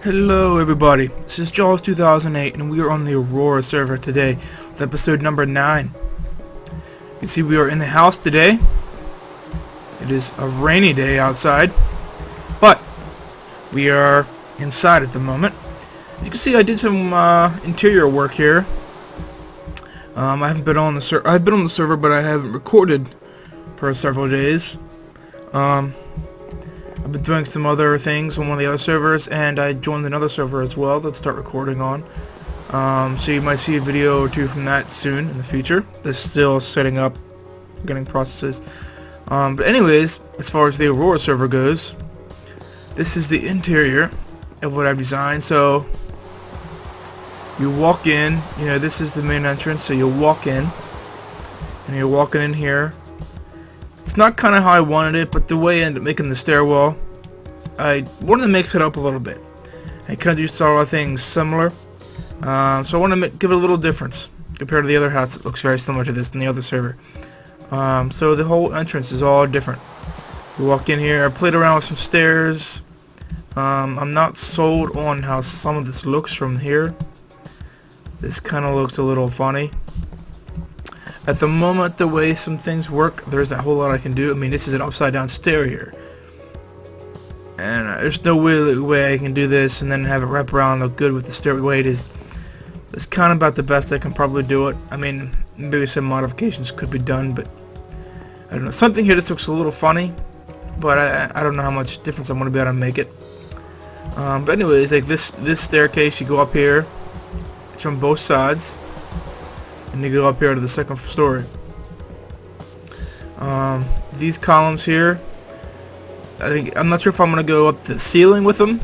Hello everybody, this is Jaws 2008 and we are on the Aurora server today with episode number 9. You can see we are in the house today. It is a rainy day outside, but we are inside at the moment. As you can see, I did some interior work here. I haven't been on the server. I've been on the server, but I haven't recorded for several days. I've been doing some other things on one of the other servers, and I joined another server as well that I'll start recording on. So you might see a video or two from that soon in the future. This is still setting up, getting processes. But anyways, as far as the Aurora server goes, this is the interior of what I've designed. So you walk in, you know, this is the main entrance, so you'll walk in, and you're walking in here. It's not kind of how I wanted it, but the way I ended up making the stairwell, I wanted to mix it up a little bit. I kind of do a lot of things similar, so I want to give it a little difference compared to the other house that looks very similar to this in the other server. So the whole entrance is all different. You walk in here. I played around with some stairs. I'm not sold on how some of this looks from here. This kind of looks a little funny. At the moment, the way some things work, there isn't a whole lot I can do. I mean, this is an upside down stair here, and there's no way I can do this and then have it wrap around and look good with the stair. The way it is, it's kind of about the best I can probably do it. I mean, maybe some modifications could be done, but I don't know. Something here just looks a little funny, but I don't know how much difference I'm going to be able to make it. But anyways, like this staircase, you go up here. It's from both sides. And you go up here to the second story. These columns here, I'm not sure if I'm gonna go up to the ceiling with them,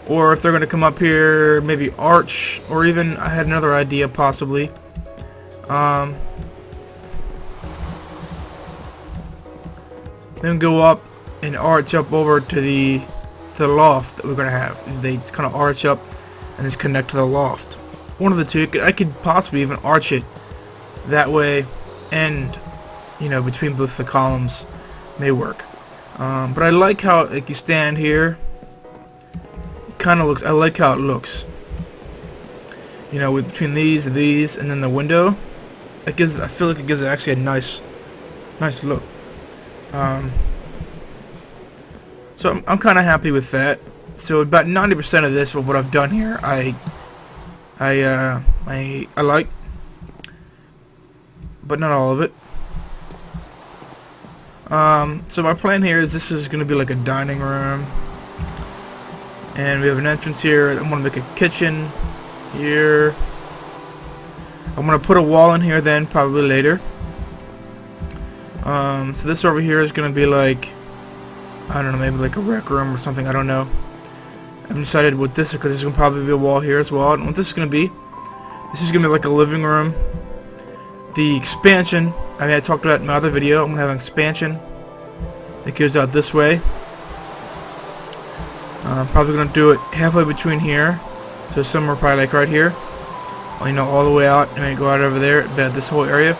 or if they're gonna come up here, maybe arch, or even I had another idea possibly. Then go up and arch up over to the loft that we're gonna have. They just kind of arch up and just connect to the loft. One of the two. I could possibly even arch it that way, and you know, between both the columns may work. But I like how, like, you stand here. It kind of looks. I like how it looks. You know, with between these, and then the window. It gives. I feel like it gives it actually a nice look. So I'm kind of happy with that. So about 90% of this, of what I've done here, I like, but not all of it. So my plan here is this is going to be like a dining room, and we have an entrance here. I'm going to make a kitchen here. I'm going to put a wall in here then, probably later. So this over here is going to be like, I don't know, maybe like a rec room or something. I don't know. I've decided with this because there's going to probably be a wall here as well. I don't know what this is going to be. This is going to be like a living room. The expansion, I talked about in my other video. I'm going to have an expansion that goes out this way. I'm probably going to do it halfway between here. So somewhere probably like right here. You know, all the way out, and then go out over there, about this whole area.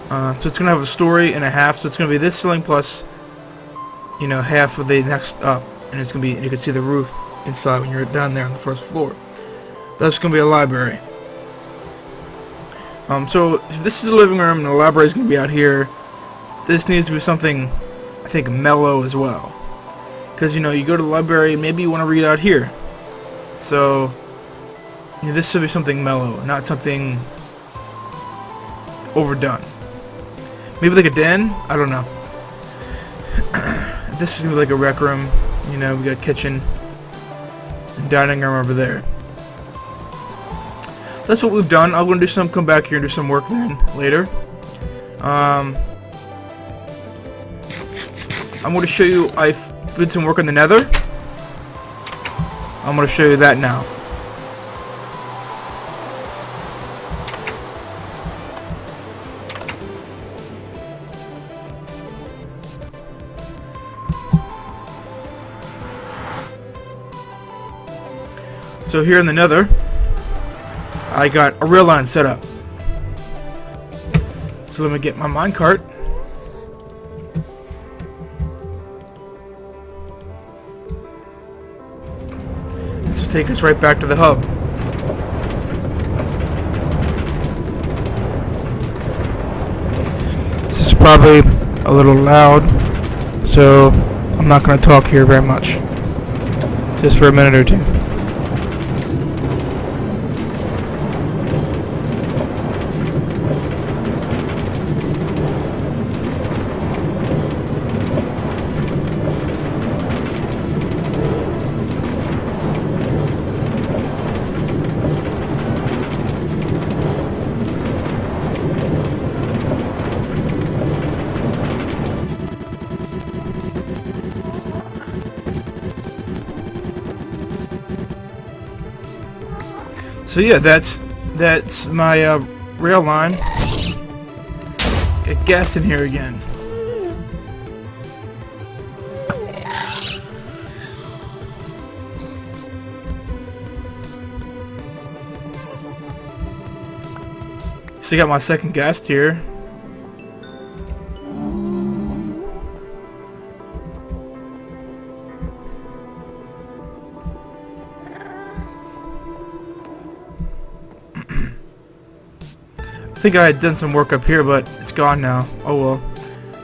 So it's going to have a story and a half. So it's going to be this ceiling plus, you know, half of the next up. And it's going to be, you can see the roof inside when you're down there on the first floor. That's going to be a library. So if this is a living room and the library is going to be out here, this needs to be something, I think, mellow as well. Because, you know, you go to the library, maybe you want to read out here. So, you know, this should be something mellow, not something overdone. Maybe like a den? I don't know. This is going to be like a rec room. You know, we got kitchen and dining room over there. That's what we've done. I'm going to come back here and do some work then later. I'm going to show you, I've did some work in the nether. I'm going to show you that now. So here in the nether, I got a rail line set up. So let me get my minecart. This will take us right back to the hub. This is probably a little loud, so I'm not going to talk here very much. Just for a minute or two. So yeah, that's my rail line. Get gas in here again. So I got my second gas tier. I think I had done some work up here, but it's gone now. Oh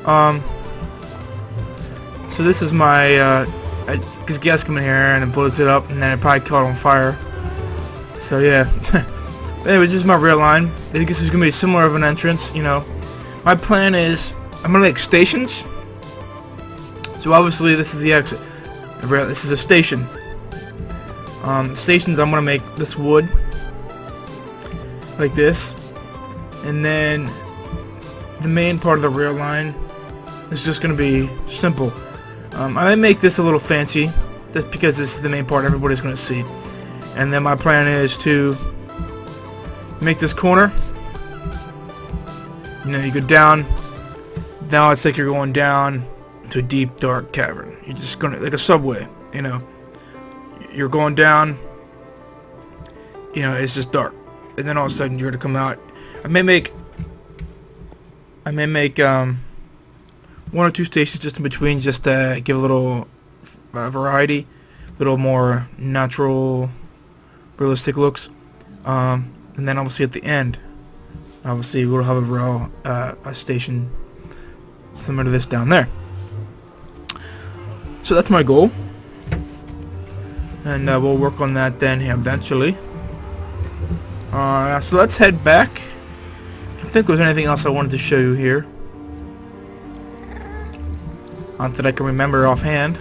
well. So this is my because gas come in here and it blows it up, and then it probably caught on fire. So yeah. Anyways, this is my rail line. I think this is gonna be similar of an entrance. You know, my plan is I'm gonna make stations. So obviously this is the exit. This is a station. Stations, I'm gonna make this wood like this. And then the main part of the rail line is just going to be simple. I might make this a little fancy, just because this is the main part everybody's going to see. And then my plan is to make this corner. You know, you go down. Now it's like you're going down to a deep, dark cavern. You're just going to, like a subway, you know. You're going down, you know, it's just dark. And then all of a sudden you're going to come out. I may make one or two stations just in between, just to give a little variety, a little more natural, realistic looks. And then obviously at the end, obviously we'll have a rail a station similar to this down there. So that's my goal, and we'll work on that then eventually. So let's head back. I don't think there's anything else I wanted to show you here. Not that I can remember offhand.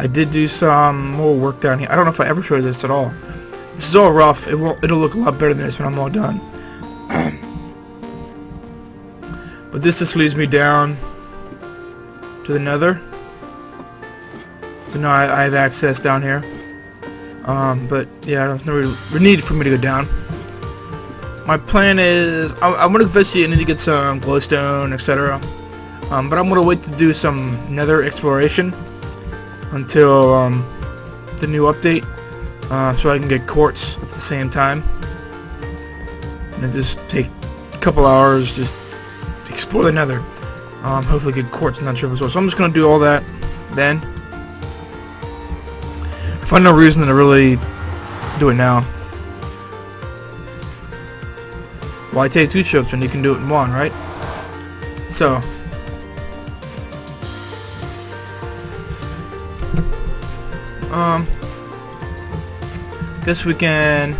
I did do some more work down here. I don't know if I ever showed this at all. This is all rough. It'll look a lot better than this when I'm all done. But this just leads me down to the nether. So now I have access down here. But yeah, there's no real need for me to go down. My plan is I'm gonna eventually need to get some glowstone, etc. But I'm gonna wait to do some nether exploration until the new update, so I can get quartz at the same time, and it just take a couple hours just to explore the nether. Hopefully get quartz and not trip as well. So I'm just gonna do all that then. I find no reason to really do it now. Why take two trips when you can do it in one, right? So guess we can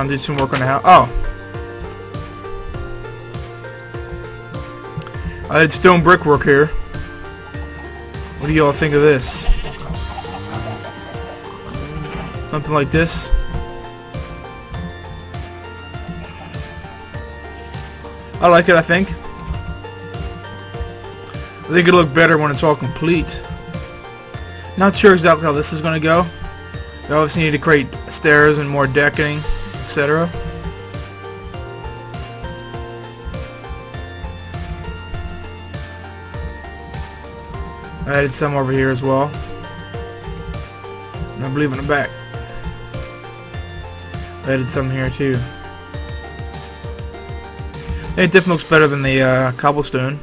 do some work on the house. Oh, I did stone brickwork here. What do y'all think of this? Something like this. I like it, I think. I think it'll look better when it's all complete. Not sure exactly how this is going to go. We obviously need to create stairs and more decking, etc. I added some over here as well. And I believe in the back. I added some here too. It definitely looks better than the cobblestone.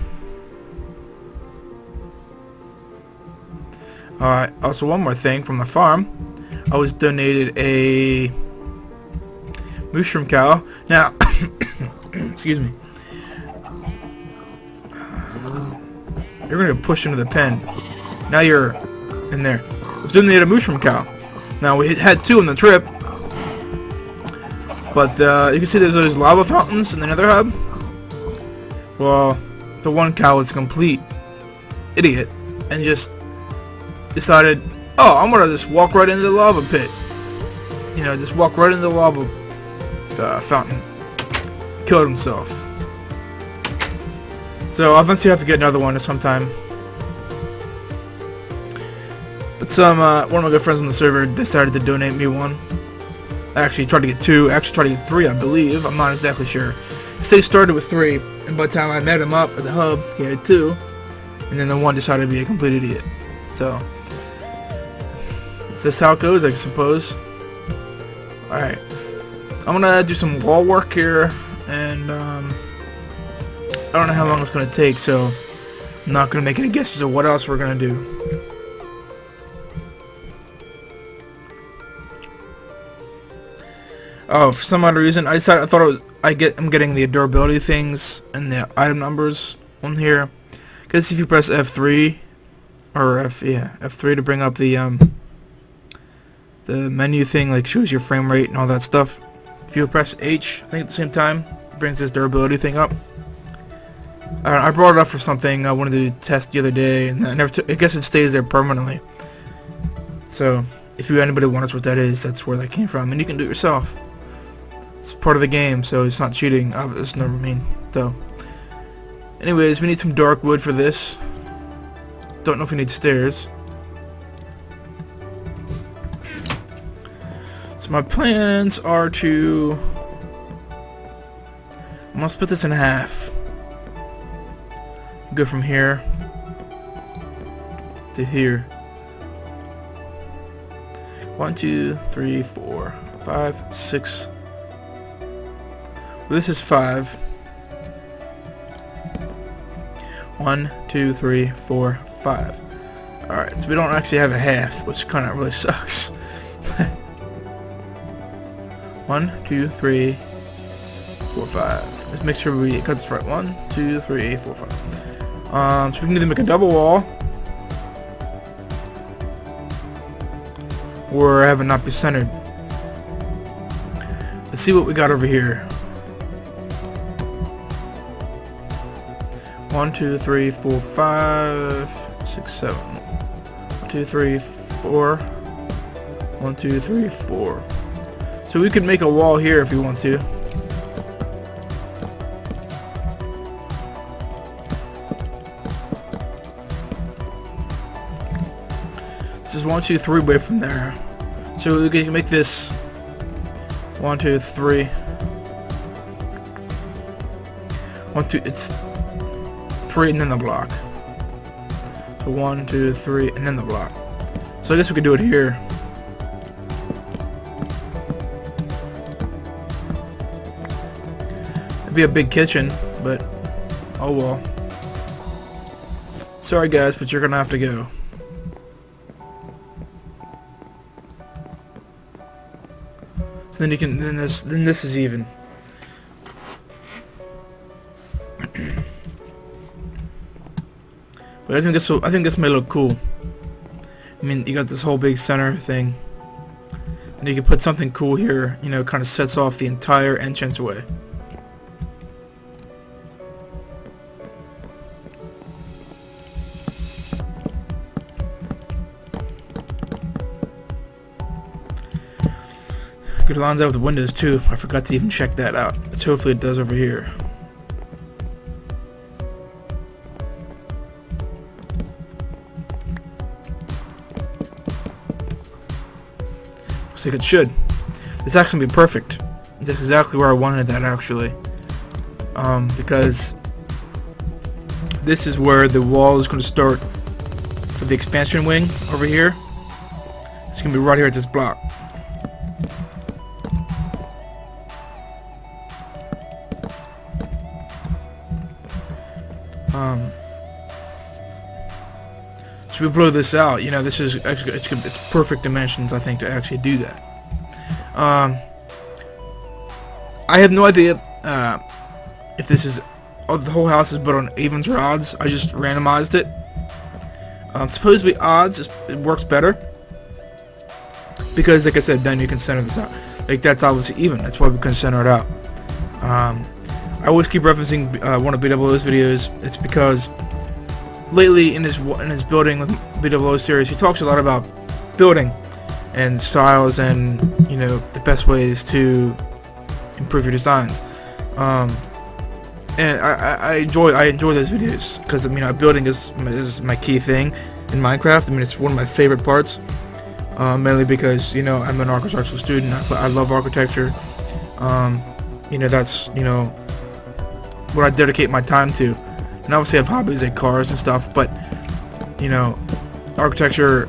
Alright, also one more thing from the farm. I was donated a mushroom cow. Now, excuse me. You're going to push into the pen. Now you're in there. I was donated a mushroom cow. Now we had 2 on the trip. But you can see there's those lava fountains in the nether hub. Well, the one cow was a complete idiot and just decided, oh, I'm gonna just walk right into the lava pit. You know, just walk right into the lava fountain. Killed himself. So I'll eventually have to get another one sometime. But one of my good friends on the server decided to donate me one. I actually tried to get 2. Actually tried to get 3, I believe. I'm not exactly sure. They started with 3, and by the time I met him up at the hub, he had 2, and then the one decided to be a complete idiot. So, is this how it goes, I suppose? Alright. I'm gonna do some wall work here, and I don't know how long it's gonna take, so I'm not gonna make any guesses of what else we're gonna do. Oh, for some odd reason, I thought it was, I'm getting the durability things and the item numbers on here. Because if you press F3 or F3 to bring up the menu thing, like shows your frame rate and all that stuff. If you press H, I think at the same time, it brings this durability thing up. I brought it up for something I wanted to test the other day, and I guess it stays there permanently. So if anybody wonders what that is, that's where that came from, and you can do it yourself. It's part of the game, so it's not cheating. It's never mean. So, anyways, we need some dark wood for this. Don't know if we need stairs. So my plans are to... I'm gonna split this in half. Go from here to here. 1, 2, 3, 4, 5, 6. This is 5. 1, 2, 3, 4, 5. Alright, so we don't actually have a half, which kind of really sucks. 1, 2, 3, 4, 5. Let's make sure we cut this right. 1, 2, 3, 4, 5. So we can either make a double wall or have it not be centered. Let's see what we got over here. 1, 2, 3, 4, 5, 6, 7. 1, 2, 3, 4. 1, 2, 3, 4. So we could make a wall here if we want to. This is 1, 2, 3 away from there. So we can make this 1, 2, 3. 1, 2. It's 3 and then the block. So 1, 2, 3 and then the block. So I guess we could do it here. It'd be a big kitchen, but oh well. Sorry guys, but you're gonna have to go. So then you can then this is even. But I think this may look cool. I mean, you got this whole big center thing, and you can put something cool here. You know, kind of sets off the entire entranceway. It lines up with the windows too. I forgot to even check that out. Let's hopefully it does over here. Looks like it should. This actually be perfect. That's exactly where I wanted that actually. Because this is where the wall is going to start for the expansion wing over here. It's going to be right here at this block. So we blow this out. You know, this is actually it's perfect dimensions, I think, to actually do that. I have no idea if this is the whole house is built on evens or odds. I just randomized it. Supposedly odds it works better because, like I said, then you can center this out. Like that's obviously even. That's why we can center it out. I always keep referencing one of BWO's videos. It's because lately in his building with BWO series, he talks a lot about building and styles and, you know, the best ways to improve your designs. And I enjoy those videos because, I mean, building is my key thing in Minecraft. I mean, it's one of my favorite parts, mainly because, you know, I'm an architectural student. I love architecture. You know, that's, you know, what I dedicate my time to. And obviously I have hobbies like cars and stuff, but, you know, architecture,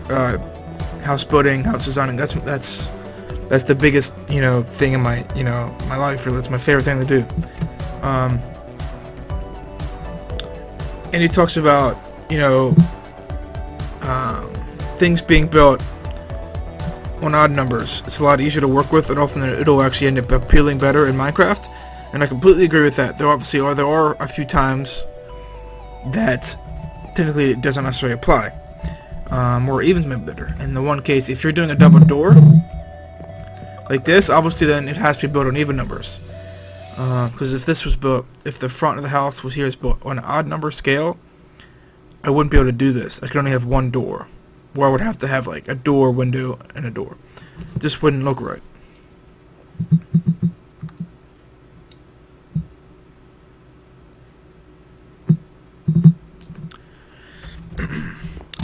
house building, house designing, that's the biggest, you know, thing in my, you know, my life. Really, that's my favorite thing to do. And he talks about, you know, things being built on odd numbers. It's a lot easier to work with, and often it'll actually end up appealing better in Minecraft. And I completely agree with that. There are a few times that technically it doesn't necessarily apply. Or evens may be better. In the one case, if you're doing a double door like this, obviously then it has to be built on even numbers. Because if this was built, if the front of the house was here is built on an odd number scale, I wouldn't be able to do this. I could only have one door, where I would have to have like a door, window, and a door. This wouldn't look right.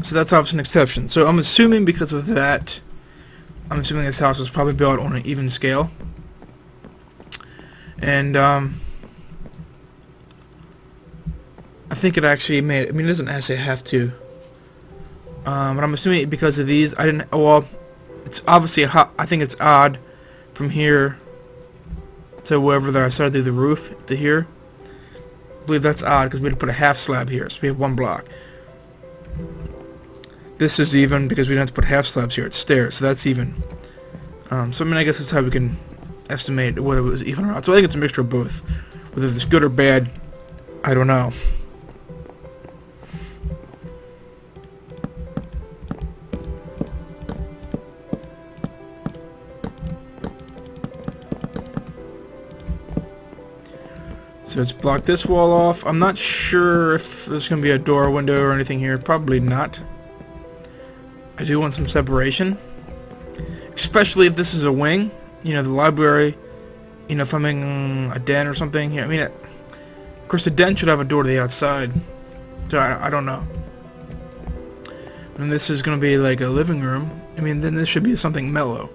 So that's obviously an exception. So I'm assuming because of that, I'm assuming this house was probably built on an even scale. And I think it actually made, I mean, it doesn't actually have to. But I'm assuming because of these, I didn't, well, it's obviously, I think it's odd from here to wherever I started through the roof to here. I believe that's odd because we had to put a half slab here, so we have one block. This is even because we don't have to put half slabs here, it's stairs, so that's even. So I mean, I guess that's how we can estimate whether it was even or not. So I think it's a mixture of both. Whether it's good or bad, I don't know. So let's block this wall off. I'm not sure if there's going to be a door, window, or anything here. Probably not. I do want some separation. Especially if this is a wing. You know, the library. You know, if I'm in a den or something here. I mean, of course, the den should have a door to the outside. So I don't know. And this is going to be like a living room. I mean, then this should be something mellow.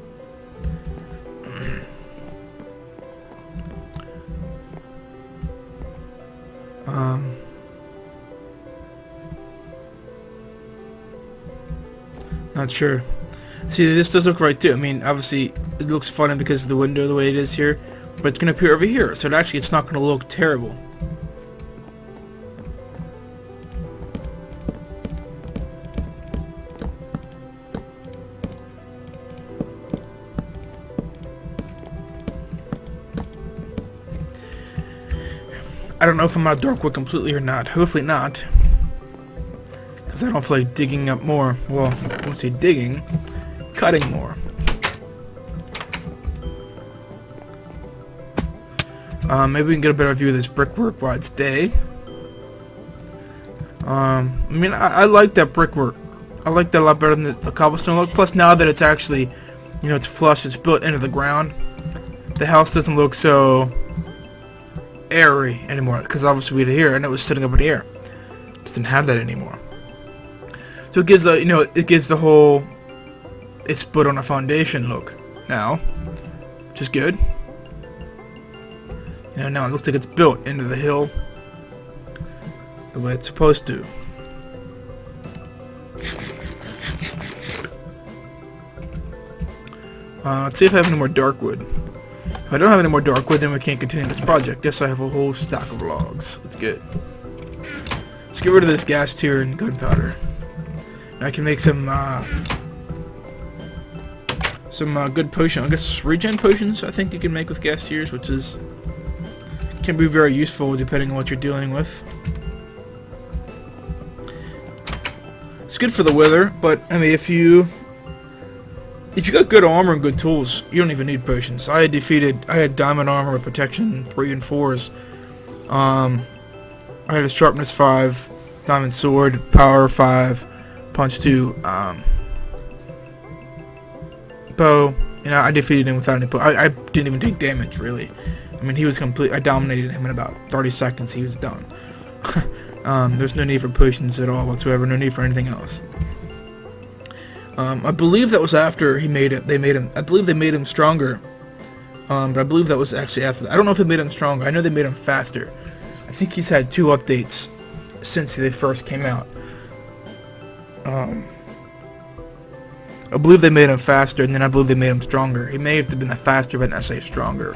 Not sure. See, this does look right too. I mean, obviously it looks funny because of the window the way it is here, but it's gonna appear over here, so it's not gonna look terrible. I don't know if I'm out dark wood completely or not. Hopefully not. Because I don't feel like digging up more. Well, I won't say digging. Cutting more. Maybe we can get a better view of this brickwork while it's day. I mean, I like that brickwork. I like that a lot better than the cobblestone look. Plus, now that it's actually, you know, it's flush, it's built into the ground. the house doesn't look so airy anymore, because obviously we had it here and it was sitting up in the air. It doesn't have that anymore. So it gives the, you know, it gives the whole, it's put on a foundation look now, which is good. You know, now it looks like it's built into the hill the way it's supposed to. Let's see if I have any more dark wood. If I don't have any more dark wood, then we can't continue this project. Yes, I have a whole stack of logs. That's good. Let's get rid of this gas tier and gunpowder. Now I can make some good potion. I guess regen potions. I think you can make with gas tiers, which is can be very useful depending on what you're dealing with. It's good for the weather, but I mean, if you got good armor and good tools, you don't even need potions. I had diamond armor with protection 3 and 4s. I had a sharpness 5, diamond sword, power 5, punch 2, bow, and I defeated him without any I didn't even take damage, really. I mean, he was complete. I dominated him in about 30 seconds. He was done. There's no need for potions at all whatsoever. No need for anything else. I believe that was after he made it. They made him. I believe they made him stronger. But I believe that was actually after that. I don't know if they made him stronger. I know they made him faster. I think he's had 2 updates since they first came out. I believe they made him faster, and then I believe they made him stronger. He may have been the faster, but not say stronger.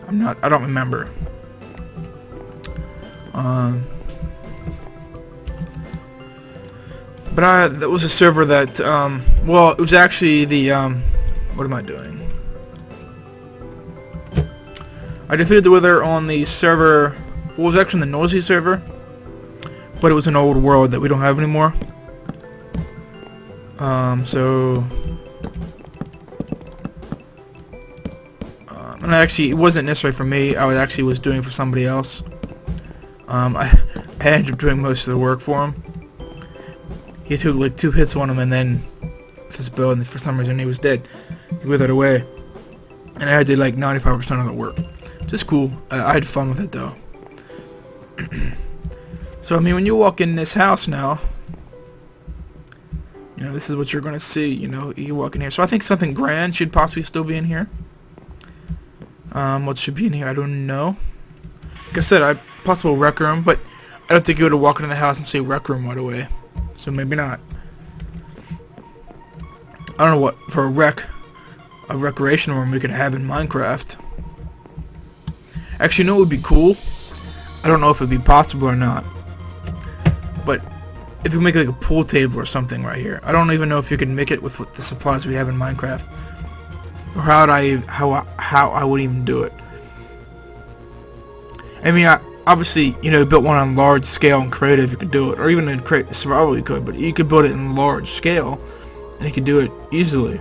I don't remember. But that was a server that, well, it was actually the, what am I doing? I defeated the Wither on the server, well, it was actually the Noisy server, but it was an old world that we don't have anymore. And actually, it wasn't necessarily for me. I actually was doing it for somebody else. I ended up doing most of the work for him. He took like 2 hits on him, and then with his bow, and for some reason he was dead. He withered away, and I did like 95% of the work. Just cool. I had fun with it though. So I mean, when you walk in this house now, you know, this is what you're gonna see. You know, you walk in here. So I think something grand should possibly still be in here. What should be in here? I don't know. Like I said, possible rec room, but I don't think you would have walked into the house and say rec room right away. So maybe not. I don't know what for a recreation room we could have in Minecraft. Actually, you know what would be cool? I don't know if it'd be possible or not, but if we make like a pool table or something right here. I don't even know if you can make it with the supplies we have in Minecraft, or how I would even do it. I mean, obviously, you know, built one on large scale and creative, you could do it, or even in survival you could, but you could build it in large scale, and you could do it easily.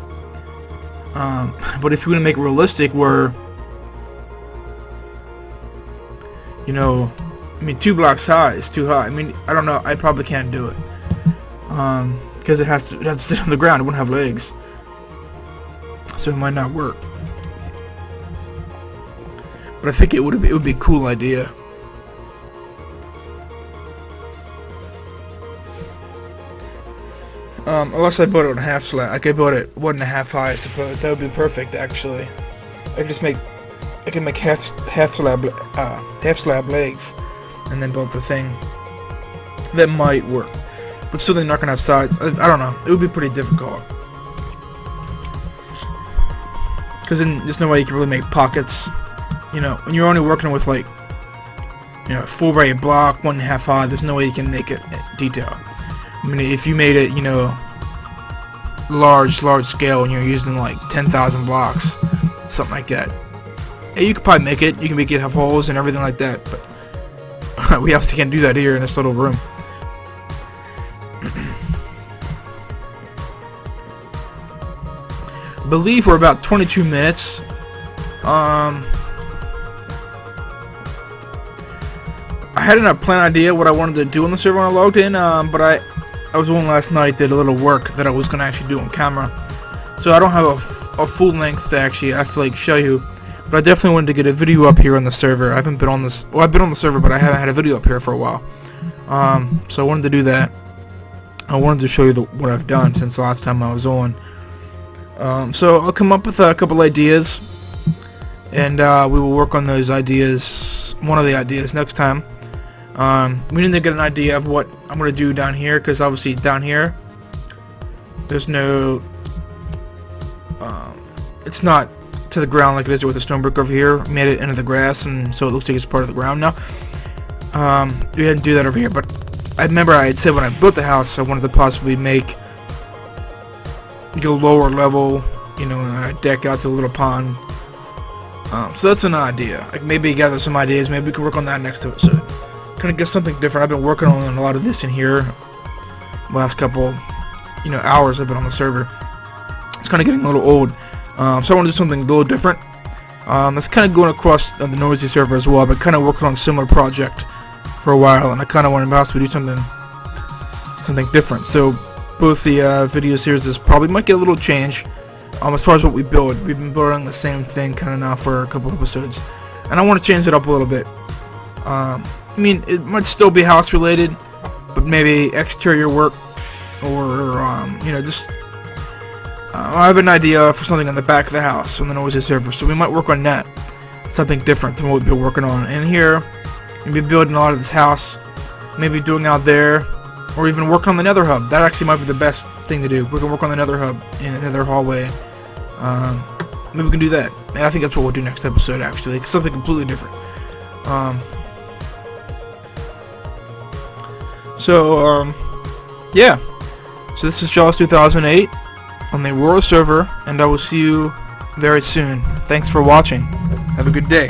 But if you want to make it realistic, where, you know, I mean, 2 blocks high is too high. I mean, I don't know, I probably can't do it, because it has to sit on the ground. It wouldn't have legs, so it might not work. But I think it would be a cool idea. Unless I built it on half slab. I could build it 1.5 high, I suppose. That would be perfect, actually. I can make half slab legs, and then build the thing. That might work, but still they're not gonna have sides. I don't know. It would be pretty difficult, because then there's no way you can really make pockets. You know, when you're only working with like, you know, 4x8 block, 1.5 high, there's no way you can make it detail. I mean, if you made it, you know, large scale, and you're using like 10,000 blocks, something like that, yeah, you could probably make it. You can make it have holes and everything like that, but we obviously can't do that here in this little room. I believe we're about 22 minutes. I had a plan idea what I wanted to do on the server when I logged in, but I was on last night, did a little work that I was going to actually do on camera, so I don't have a full length to actually, I feel like, show you. I mean, obviously, you know, built one on large scale and creative, you could do it easily. If you want to make it realistic, where, you know, 2 blocks high is too high. I mean, if you make it, you know, 2 blocks high, But I definitely wanted to get a video up here on the server. I haven't been on this. Well, I've been on the server, but I haven't had a video up here for a while. So I wanted to do that. I wanted to show you what I've done since the last time I was on. So I'll come up with a couple ideas, and we will work on those ideas. One of the ideas next time. We need to get an idea of what I'm going to do down here, because obviously down here there's no. It's not to the ground like it is with the stone brick over here. Made it into the grass, and so it looks like it's part of the ground now. We didn't do that over here, but I remember I had said when I built the house I wanted to possibly make a lower level, you know, a deck out to a little pond. So that's an idea. Like maybe gather some ideas. Maybe we can work on that next episode. Kind of get something different. I've been working on a lot of this in here. Last couple, hours I've been on the server. It's kind of getting a little old. So I want to do something a little different. That's kind of going across the noisy server as well. I've been kind of working on a similar project for a while, and I kind of want to possibly do something different. So both the video series probably might get a little change. As far as what we build, we've been building the same thing kind of now for a couple episodes, and I want to change it up a little bit. I mean, it might still be house related, but maybe exterior work, or just. I have an idea for something on the back of the house on the noisy server, so we might work on that. Something different than what we've been working on. And here, maybe building a lot of this house, maybe doing out there, or even working on the nether hub. That actually might be the best thing to do. We can work on the nether hub in the nether hallway. Maybe we can do that. And I think that's what we'll do next episode, actually. Something completely different. Yeah. So this is Jaws 2008 on the Aurora server, and I will see you very soon. Thanks for watching. Have a good day.